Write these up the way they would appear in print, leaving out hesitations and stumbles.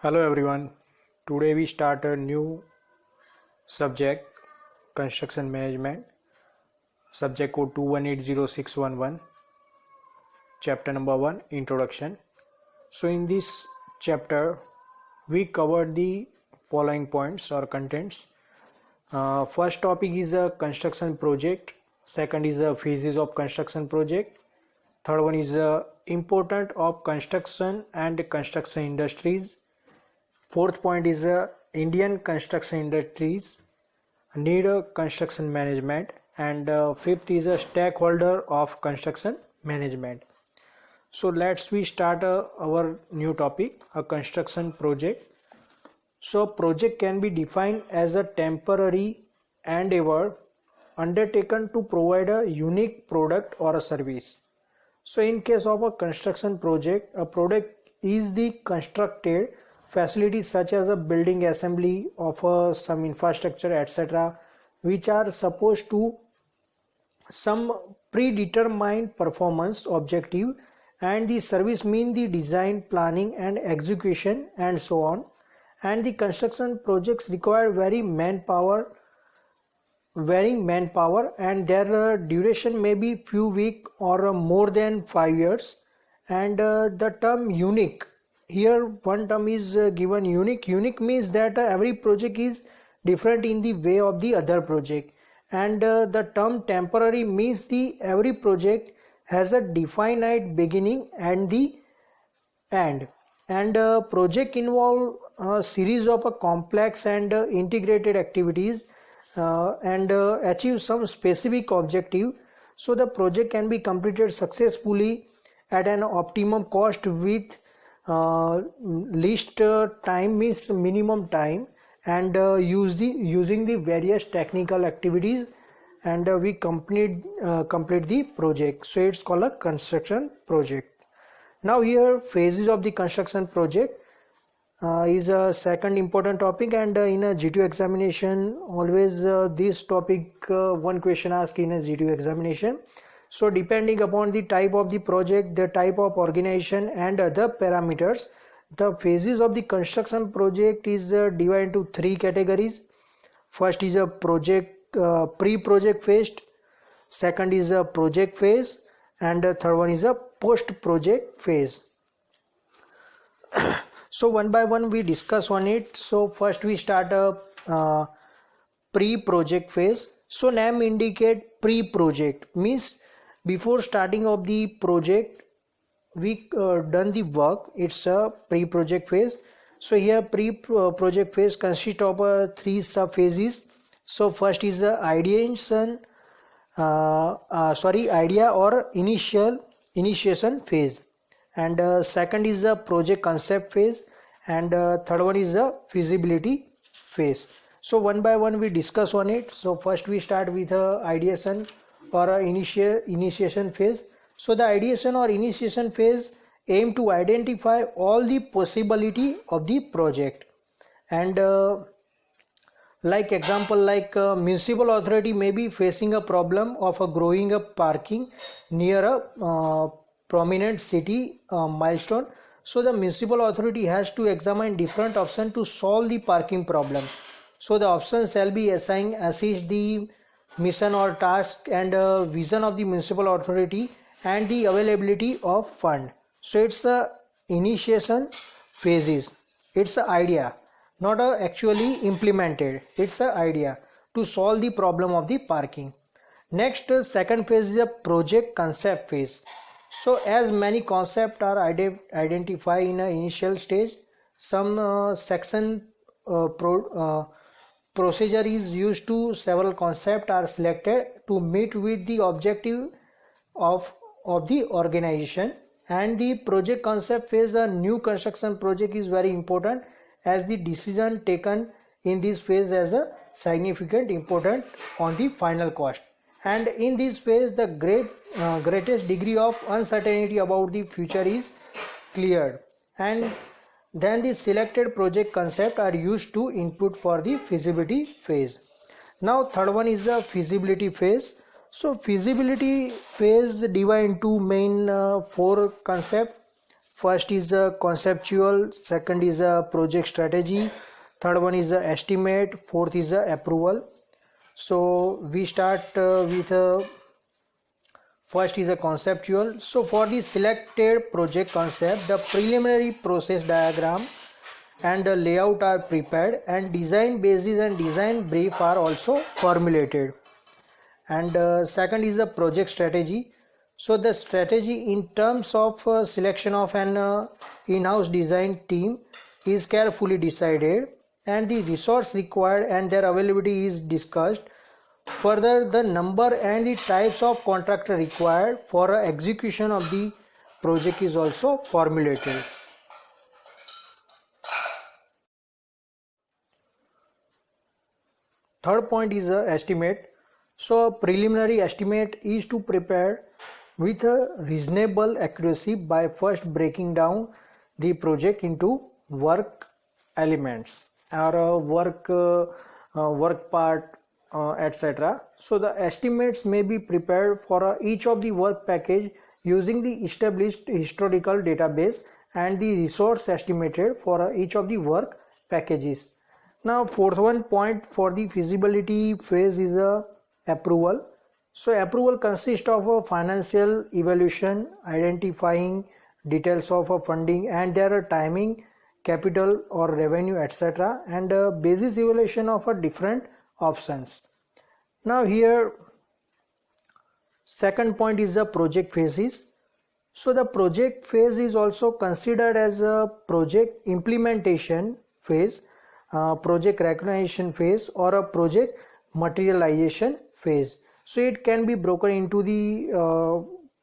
Hello everyone. Today we start a new subject, construction management, subject code 21800611, chapter number 1, introduction. So in this chapter we covered the following points or contents. First topic is a construction project, second is a phases of construction project, third one is important of construction and construction industries. Fourth point is Indian construction industries need a construction management, and fifth is a stakeholder of construction management. So let's we start our new topic, a construction project. So project can be defined as a temporary endeavor undertaken to provide a unique product or a service. So in case of a construction project, a product is the constructed facilities such as a building assembly of some infrastructure etc., which are supposed to some predetermined performance objective, and the service mean the design, planning and execution and so on. And the construction projects require varying manpower, and their duration may be few weeks or more than 5 years. And the term unique, here one term is given, unique means that every project is different in the way of the other project. And the term temporary means the every project has a definite beginning and the end. And project involve a series of complex and integrated activities and achieve some specific objective. So the project can be completed successfully at an optimum cost with least time means minimum time, and using the various technical activities, and we complete the project. So it's called a construction project. Now here phases of the construction project is a second important topic, and in a G2 examination always this topic one question asked in a G2 examination. So depending upon the type of the project, the type of organization and other parameters, the phases of the construction project is divided into three categories. First is a project pre-project phase, second is a project phase, and the third one is a post-project phase. So one by one we discuss on it. So first we start a pre-project phase. So name indicate pre-project means before starting of the project we done the work. It's a pre-project phase. So here pre-project phase consists of three sub phases. So first is ideation idea or initiation phase, and second is the project concept phase, and third one is the feasibility phase. So one by one we discuss on it. So first we start with ideation or initiation phase. So the ideation or initiation phase aim to identify all the possibility of the project, and like example, like municipal authority may be facing a problem of growing up parking near a prominent city milestone. So the municipal authority has to examine different options to solve the parking problem. So the options shall be assigned assist the mission or task and vision of the municipal authority and the availability of fund. So it's a initiation phases. It's an idea, not actually implemented. It's an idea to solve the problem of the parking. Next, second phase is a project concept phase. So as many concepts are identified in an initial stage, some section procedure is used to several concepts are selected to meet with the objective of the organization. And the project concept phase, a new construction project, is very important as the decision taken in this phase has a significant importance on the final cost. And in this phase the greatest degree of uncertainty about the future is cleared, and then the selected project concept are used to input for the feasibility phase. Now third one is the feasibility phase. So feasibility phase divided into main four concept. First is a conceptual, second is a project strategy, third one is a estimate, fourth is a approval. So we start with first is a conceptual. So for the selected project concept, the preliminary process diagram and the layout are prepared, and design basis and design brief are also formulated. And second is the project strategy. So the strategy in terms of selection of an in-house design team is carefully decided, and the resource required and their availability is discussed. Further, the number and the types of contractor required for execution of the project is also formulated. Third point is a estimate. So a preliminary estimate is to prepare with a reasonable accuracy by first breaking down the project into work elements or work part, etc. So the estimates may be prepared for each of the work package using the established historical database and the resource estimated for each of the work packages. Now fourth one point for the feasibility phase is a approval. So approval consists of a financial evaluation, identifying details of a funding and their timing, capital or revenue, etc., and a basis evaluation of a different options. Now here second point is the project phases. So the project phase is also considered as a project implementation phase, project recognition phase, or a project materialization phase. So it can be broken into the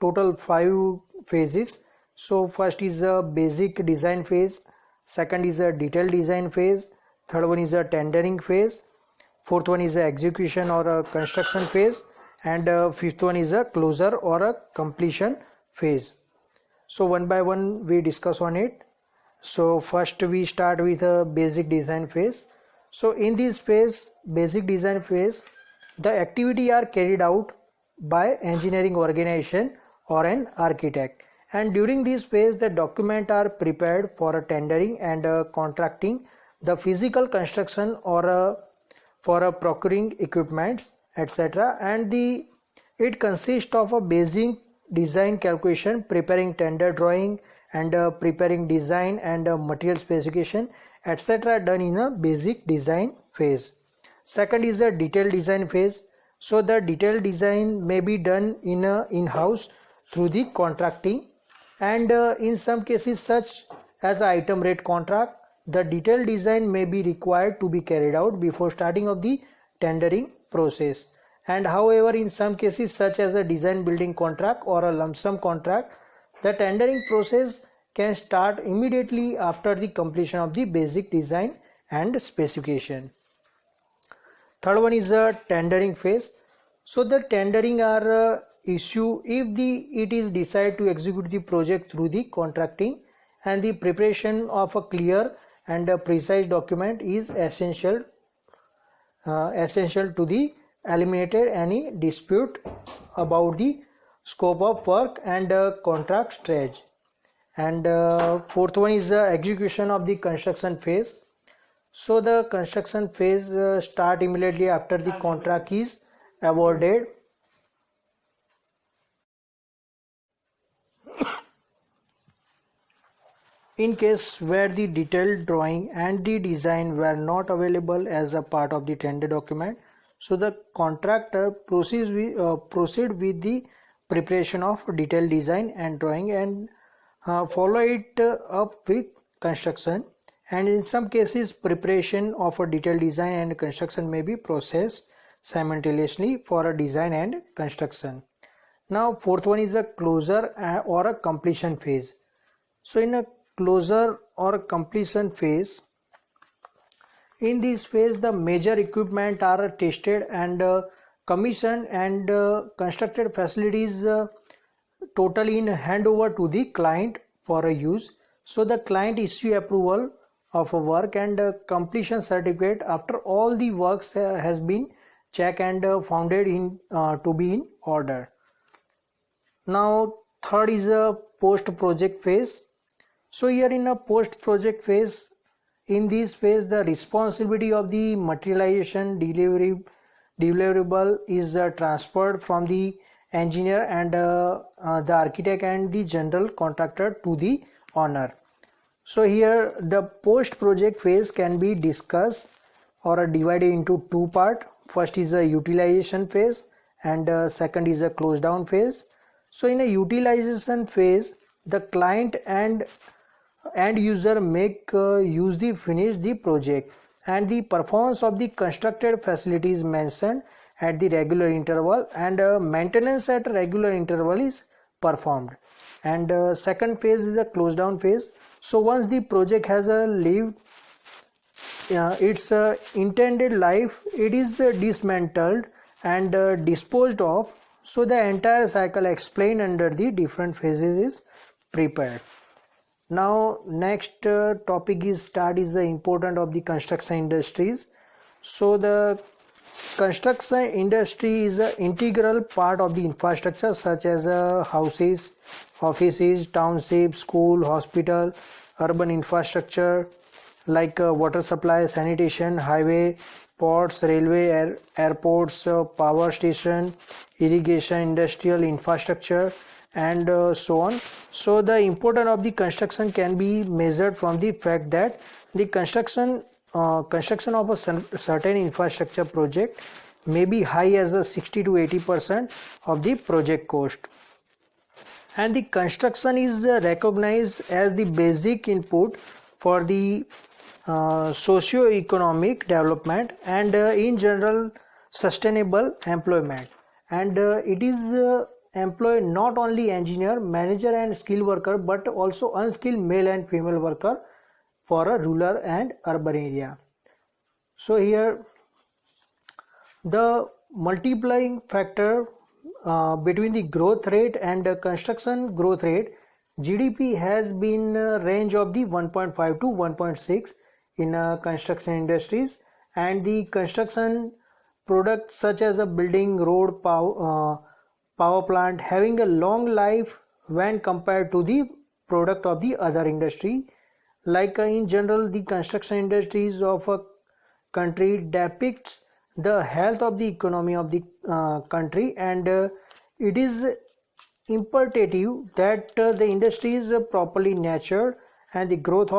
total 5 phases. So first is a basic design phase, second is a detailed design phase, third one is a tendering phase, fourth one is a execution or a construction phase, and fifth one is a closure or a completion phase. So one by one we discuss on it. So first we start with a basic design phase. So in this phase, basic design phase, the activity are carried out by engineering organization or an architect, and during this phase the document are prepared for a tendering and contracting, the physical construction or for a procuring equipments, etc., and it consists of a basic design calculation, preparing tender drawing and preparing design and material specification, etc., done in a basic design phase. Second is a detailed design phase. So the detailed design may be done in-house through the contracting, and in some cases such as item rate contract, the detailed design may be required to be carried out before starting of the tendering process. And however, in some cases such as a design building contract or a lump sum contract, the tendering process can start immediately after the completion of the basic design and specification. Third one is a tendering phase. So the tendering are issue if it is decided to execute the project through the contracting, and the preparation of a clear and a precise document is essential to the eliminated any dispute about the scope of work and contract stage. And fourth one is the execution of the construction phase. So the construction phase start immediately after the contract is awarded. In case where the detailed drawing and the design were not available as a part of the tender document, so the contractor proceed with the preparation of detailed design and drawing and follow it up with construction. And in some cases preparation of a detailed design and construction may be processed simultaneously for a design and construction. Now fourth one is a closure or a completion phase. So in a closure or completion phase, in this phase the major equipment are tested and commissioned, and constructed facilities totally in handover to the client for a use. So the client issue approval of a work and completion certificate after all the works has been checked and founded in to be in order. Now third is a post project phase. So here in a post project phase, in this phase the responsibility of the materialization deliverable is transferred from the engineer and the architect and the general contractor to the owner. So here the post project phase can be discussed or divided into two parts. First is a utilization phase and second is a close down phase. So in a utilization phase, the client and end user make use the finish the project, and the performance of the constructed facility is mentioned at the regular interval, and maintenance at regular interval is performed. And second phase is a close down phase. So once the project has lived its intended life, it is dismantled and disposed of. So the entire cycle explained under the different phases is prepared. Now next topic is the importance of the construction industries. So the construction industry is an integral part of the infrastructure such as houses, offices, townships, school, hospital, urban infrastructure like water supply, sanitation, highway, ports, railway, airports, power station, irrigation, industrial infrastructure, and so on. So the importance of the construction can be measured from the fact that the construction of a certain infrastructure project may be high as a 60 to 80% of the project cost, and the construction is recognized as the basic input for the socio-economic development and in general sustainable employment, and it is employ not only engineer, manager and skilled worker but also unskilled male and female worker for a rural and urban area. So here the multiplying factor between the growth rate and construction growth rate, GDP has been range of the 1.5 to 1.6 in construction industries, and the construction products such as a building, road, power plant having a long life when compared to the product of the other industry. Like in general, the construction industries of a country depicts the health of the economy of the country, and it is imperative that the industry is properly nurtured and the growth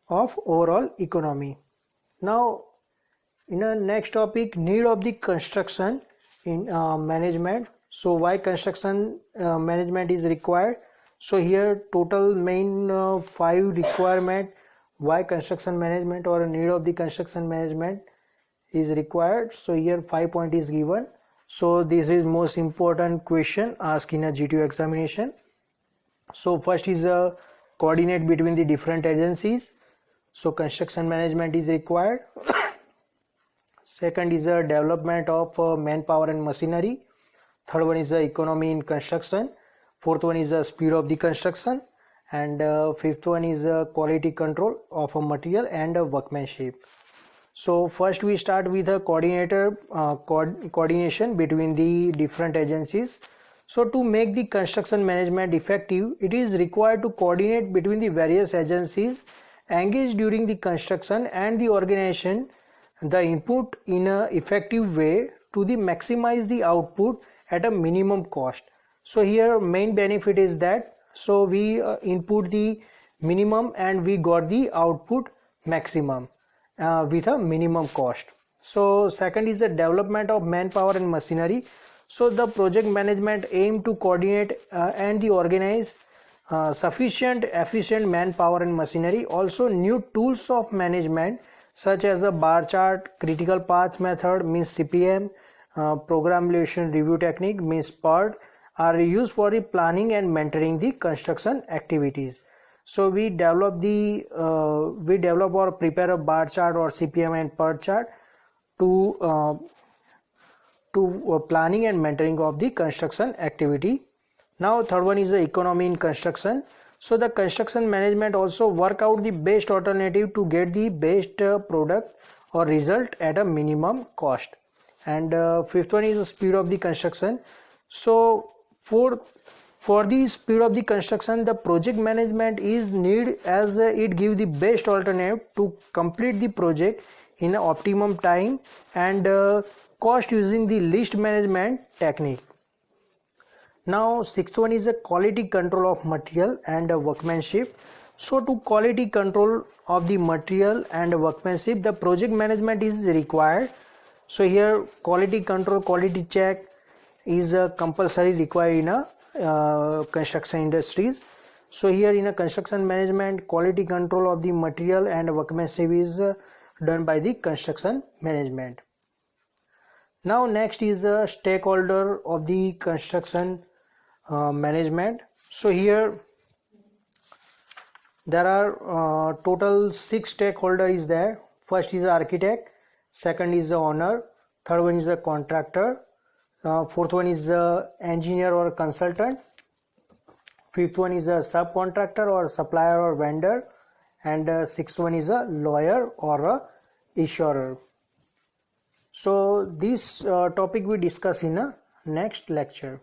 of overall economy. Now in the next topic, need of the construction in management. So why construction management is required? So here total main 5 requirement why construction management or need of the construction management is required. So here 5 point is given. So this is most important question asked in a GTO examination. So first is a coordinate between the different agencies. So construction management is required. Second is a development of manpower and machinery. Third one is the economy in construction. Fourth one is the speed of the construction, and fifth one is quality control of a material and workmanship. So first we start with a coordination between the different agencies. So to make the construction management effective, it is required to coordinate between the various agencies engaged during the construction and the organization the input in an effective way to maximize the output at a minimum cost. So here main benefit is that so we input the minimum and we got the output maximum with a minimum cost. So second is the development of manpower and machinery. So the project management aim to coordinate and the organize sufficient efficient manpower and machinery. Also new tools of management such as a bar chart, critical path method means CPM, program evaluation review technique means PERT are used for the planning and mentoring the construction activities. So we develop or prepare a bar chart or CPM and PERT chart to planning and mentoring of the construction activity. Now third one is the economy in construction. So the construction management also work out the best alternative to get the best product or result at a minimum cost. And fifth one is the speed of the construction. So For the speed of the construction, the project management is needed as it gives the best alternative to complete the project in optimum time and cost using the least management technique. Now, sixth one is a quality control of material and workmanship. So, to quality control of the material and workmanship, the project management is required. So, here quality control, quality check is compulsory required in a construction industries. So here in a construction management, quality control of the material and workmanship is done by the construction management. Now next is the stakeholder of the construction management. So here there are total 6 stakeholders is there. First is the architect, second is the owner, third one is the contractor, fourth one is the engineer or consultant, fifth one is a subcontractor or supplier or vendor, and sixth one is a lawyer or a insurer. So this topic we discuss in a next lecture.